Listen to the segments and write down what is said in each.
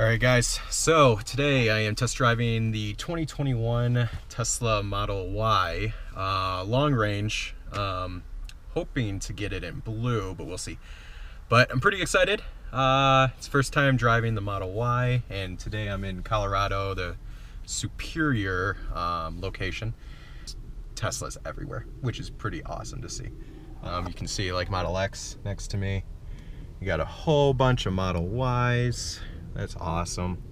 All right, guys, so today I am test driving the 2021 Tesla Model Y long range, hoping to get it in blue, but we'll see. But I'm pretty excited. It's first time driving the Model Y, and today I'm in Colorado, the Superior location. Tesla's everywhere, which is pretty awesome to see. You can see like Model X next to me. You got a whole bunch of Model Ys. That's awesome.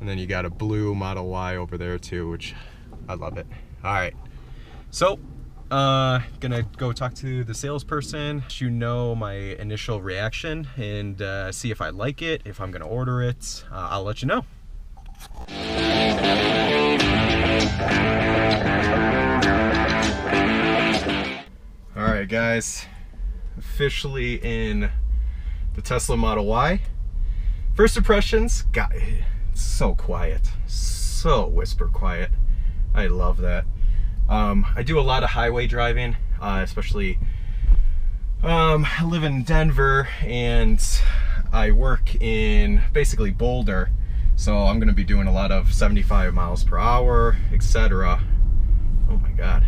And then you got a blue Model Y over there too, which I love it. All right, so gonna go talk to the salesperson, let you know my initial reaction, and see if I like it, if I'm gonna order it. I'll let you know. All right, guys, officially in the Tesla Model Y. First impressions, God, it's so quiet, so whisper quiet. I love that. I do a lot of highway driving, especially, I live in Denver and I work in basically Boulder. So I'm gonna be doing a lot of 75 miles per hour, etc. Oh my God,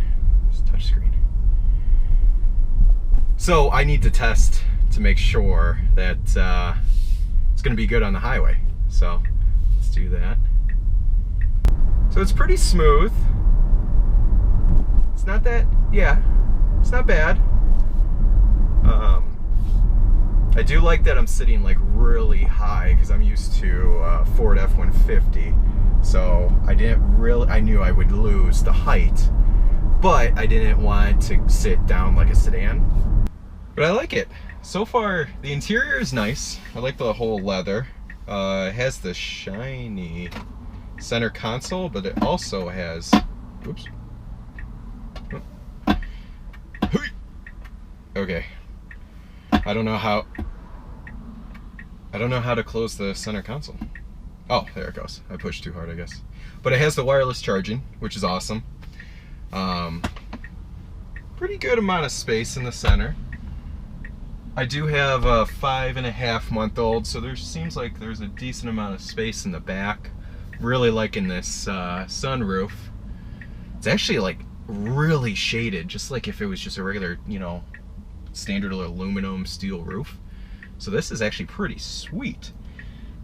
it's a touch screen. So I need to test to make sure that, it's gonna be good on the highway. So let's do that. So it's pretty smooth. It's not that, yeah, it's not bad. I do like that I'm sitting like really high because I'm used to Ford F-150. So I knew I would lose the height, but I didn't want to sit down like a sedan. But I like it. So far, the interior is nice. I like the whole leather. It has the shiny center console, but it also has, oops. Okay. I don't know how to close the center console. Oh, there it goes. I pushed too hard, I guess. But it has the wireless charging, which is awesome. Pretty good amount of space in the center. I do have a 5.5-month-old, so there seems like there's a decent amount of space in the back. Really liking this sunroof. It's actually like really shaded, just like if it was just a regular, you know, standard aluminum steel roof. So this is actually pretty sweet.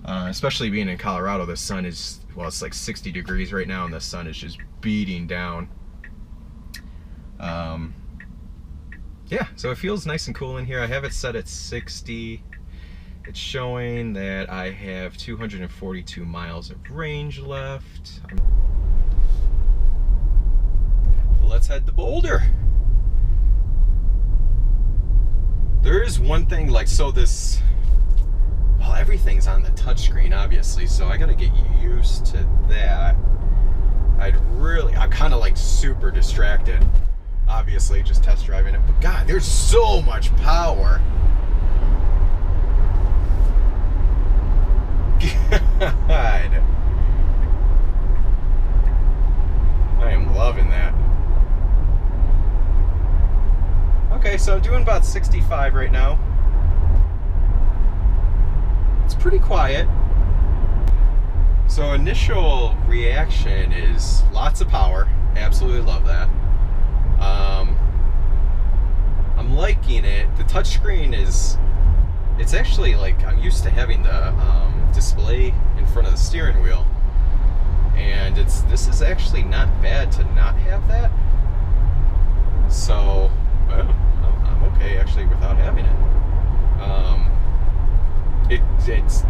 Especially being in Colorado, the sun is, well, it's like 60 degrees right now, and the sun is just beating down. Yeah, so it feels nice and cool in here. I have it set at 60. It's showing that I have 242 miles of range left. Let's head to Boulder. There is one thing, like, so this, well, everything's on the touchscreen, obviously, so I gotta get used to that. I'm kind of like super distracted. Obviously, just test driving it, but God, there's so much power. God, I am loving that. Okay, so I'm doing about 65 right now. It's pretty quiet. So initial reaction is lots of power. Absolutely love that. I'm liking it. The touchscreen it's actually like, I'm used to having the display in front of the steering wheel, and this is actually not bad to not have that. So I'm okay actually without having it. It's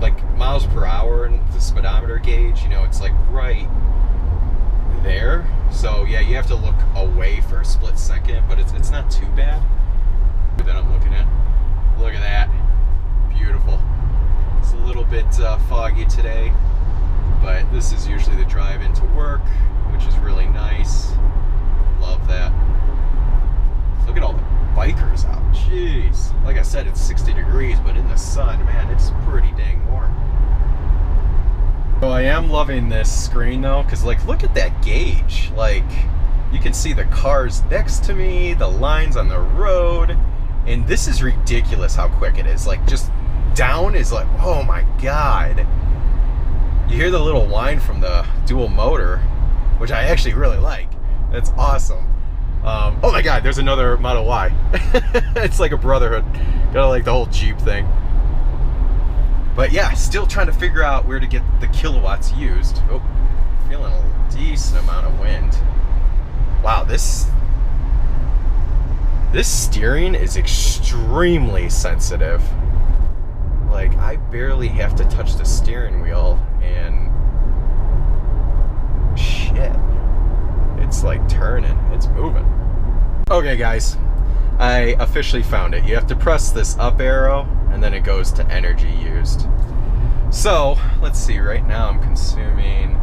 like miles per hour and the speedometer gauge, you know, it's like right there. So yeah, you have to look away for a split second, but it's not too bad. That I'm looking at. Look at that. Beautiful. It's a little bit foggy today, but this is usually the drive into work, which is really nice. Love that. Look at all the bikers out. Jeez. Like I said, it's 60 degrees, but in the sun, man, it's pretty dang warm. So I am loving this screen though, because like, look at that gauge. Like, you can see the cars next to me, the lines on the road, and this is ridiculous how quick it is. Like, just down is like, oh my God. You hear the little whine from the dual motor, which I actually really like. That's awesome. Oh my God, there's another Model Y. It's like a brotherhood. Got like the whole Jeep thing. But yeah, still trying to figure out where to get the kilowatts used. Oh, feeling a decent amount of wind. Wow, this steering is extremely sensitive. Like, I barely have to touch the steering wheel and shit, it's like turning, it's moving. Okay guys, I officially found it. You have to press this up arrow and then it goes to energy used. So let's see, right now I'm consuming,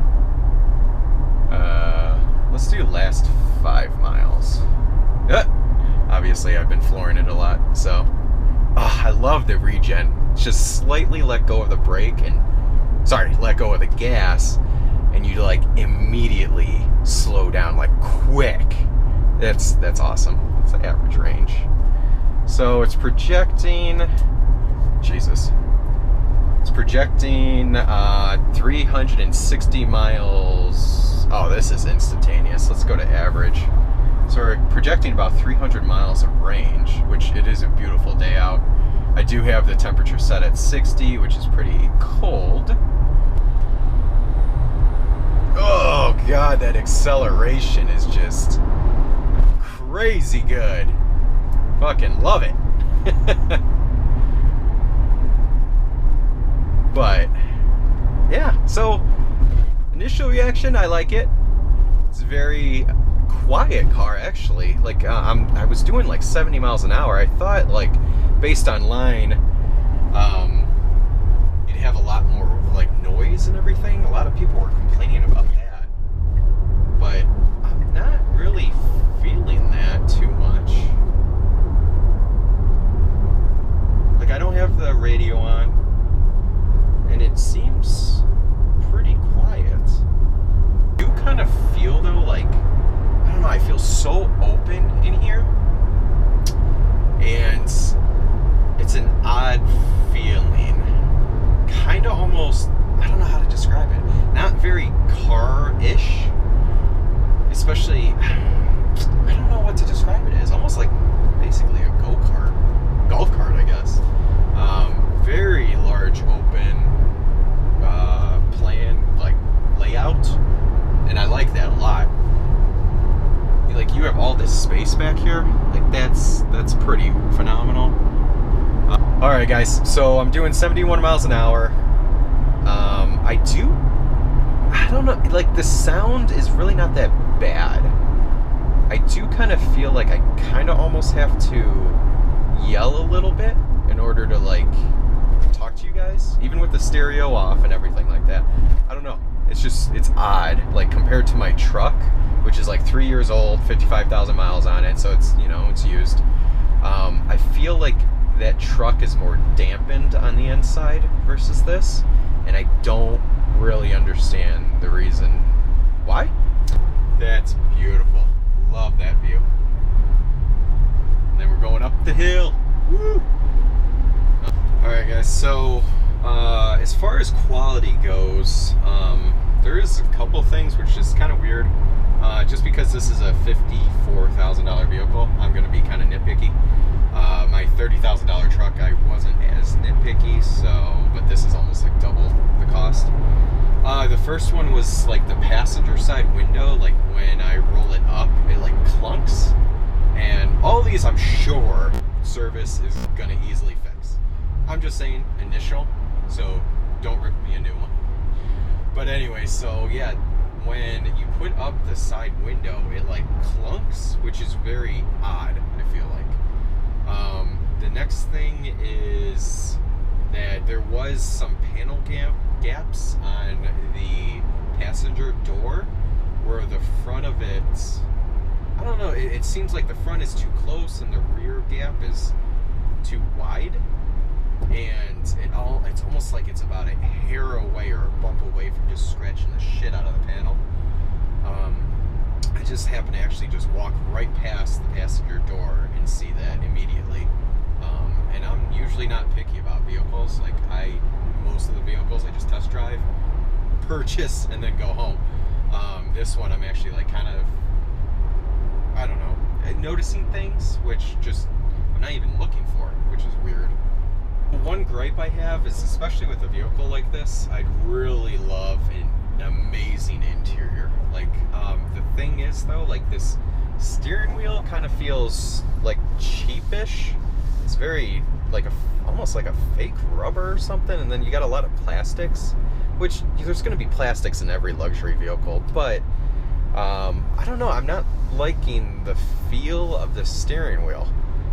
let's do last 5 miles. Obviously I've been flooring it a lot, so I love the regen. Just slightly let go of the brake and let go of the gas, and you like immediately slow down like quick. That's awesome. It's the average range. So it's projecting, Jesus. It's projecting 360 miles. Oh, this is instantaneous. Let's go to average. So we're projecting about 300 miles of range, which it is a beautiful day out. I do have the temperature set at 60, which is pretty cold. Oh God, that acceleration is just crazy good. Fucking love it. But yeah, so initial reaction, I like it. It's a very quiet car actually. Like I was doing like 70 miles an hour. I thought like based on line, you'd have a lot more like noise and everything. A lot of people were complaining about that, but I'm not really feeling that too much. Like I don't have the radio on, and it seems pretty quiet. You kind of feel though, like, I don't know, I feel so open in here, and it's an odd feeling. Kind of almost, I don't know how to describe it. Not very car-ish. Especially, I don't know what to describe it as. Almost like basically a go-kart. Golf cart, I guess. Very large open plan, like layout. And I like that a lot. Like you have all this space back here. Like that's pretty phenomenal. Alright guys, so I'm doing 71 miles an hour. I don't know, like the sound is really not that bad. I do kind of feel like I kind of almost have to yell a little bit in order to like talk to you guys, even with the stereo off and everything like that. I don't know, it's odd, like compared to my truck, which is like 3 years old, 55,000 miles on it, so it's, you know, it's used. I feel like that truck is more dampened on the inside versus this, and I don't really understand the reason why. That's beautiful. Love that view. And then we're going up the hill. Woo! Alright guys, so as far as quality goes, there is a couple things which is kind of weird. Just because this is a $54,000 vehicle, I'm going to be kind of nitpicky. My $30,000 truck, I wasn't as nitpicky, but this is almost like double the cost. The first one was like the passenger side window, like when I roll it up, it like clunks. And all these, I'm sure, service is going to easily fix. I'm just saying initial, so don't rip me a new one. But anyway, so yeah, when you put up the side window, it like clunks, which is very odd, I feel like. The next thing is that there was some panel gaps on the passenger door where the front of it, I don't know, it seems like the front is too close and the rear gap is too wide, and it's almost like it's about a hair away or a bump away from just scratching the shit out of the panel. I just happened to actually just walk right past the passenger door and see that immediately, and I'm usually not picky about vehicles. Like most of the vehicles I just test drive, purchase, and then go home. This one I'm actually like kind of, I don't know, noticing things which just I'm not even looking for, which is weird. One gripe I have is, especially with a vehicle like this, I'd really love an amazing interior. Like, the thing is though, like this steering wheel kind of feels like cheapish. It's very like almost like a fake rubber or something, and then you got a lot of plastics, which there's going to be plastics in every luxury vehicle, but I don't know, I'm not liking the feel of the steering wheel.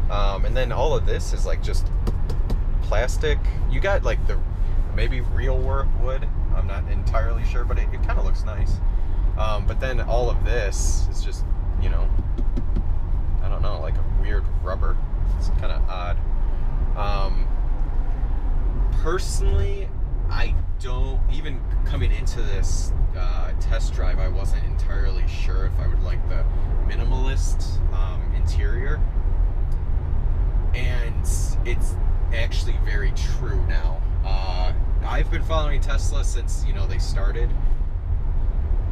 And then all of this is like just plastic. You got like the maybe real wood, I'm not entirely sure, but it kind of looks nice. But then all of this is just, you know, I don't know, like a weird rubber. It's kind of odd. Personally, I don't, even coming into this test drive, I wasn't entirely sure if I would like the minimalist interior, and it's actually very true now. I've been following Tesla since, you know, they started,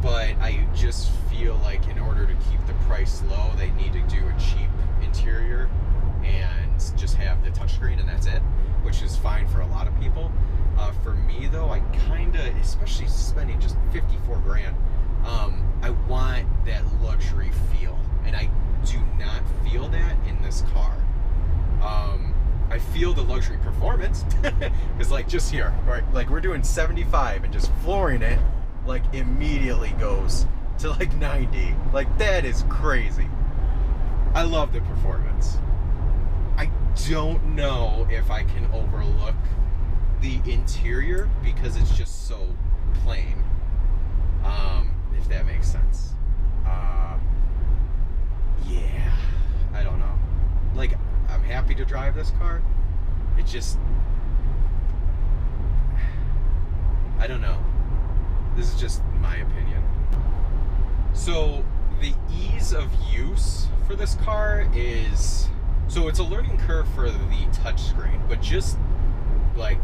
but I just feel like in order to keep the price low, they need to do a cheap interior and just have the touchscreen, and that's it, which is fine for a lot of people. For me though, I kinda, especially spending just 54 grand, I want that luxury feel, and I do not feel that in this car. I feel the luxury performance, because like just here, right, like we're doing 75 and just flooring it, like immediately goes to like 90. Like that is crazy. I love the performance. I don't know if I can overlook the interior because it's just so plain, if that makes sense. Yeah, I don't know. Like, I'm happy to drive this car. It just, I don't know. This is just my opinion. So the ease of use for this car is, so it's a learning curve for the touchscreen, but just like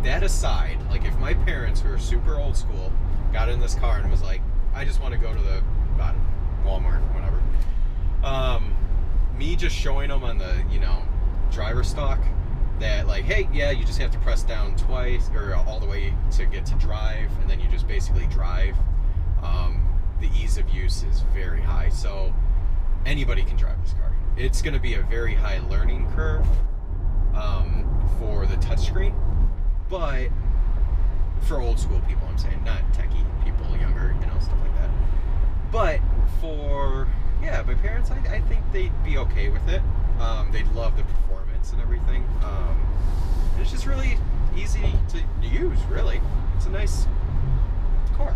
that aside, like if my parents, who are super old school, got in this car and was like, I just want to go to the, I don't know, Walmart, whatever. Me just showing them on the, you know, driver stalk that like, hey, yeah, you just have to press down twice or all the way to get to drive, and then you just basically drive. The ease of use is very high, so anybody can drive this car. It's going to be a very high learning curve for the touchscreen, but for old school people, I'm saying, not techie people, younger, you know, stuff like that. But for, yeah, my parents, I think they'd be okay with it. They'd love the performance and everything. It's just really easy to use, really. It's a nice car.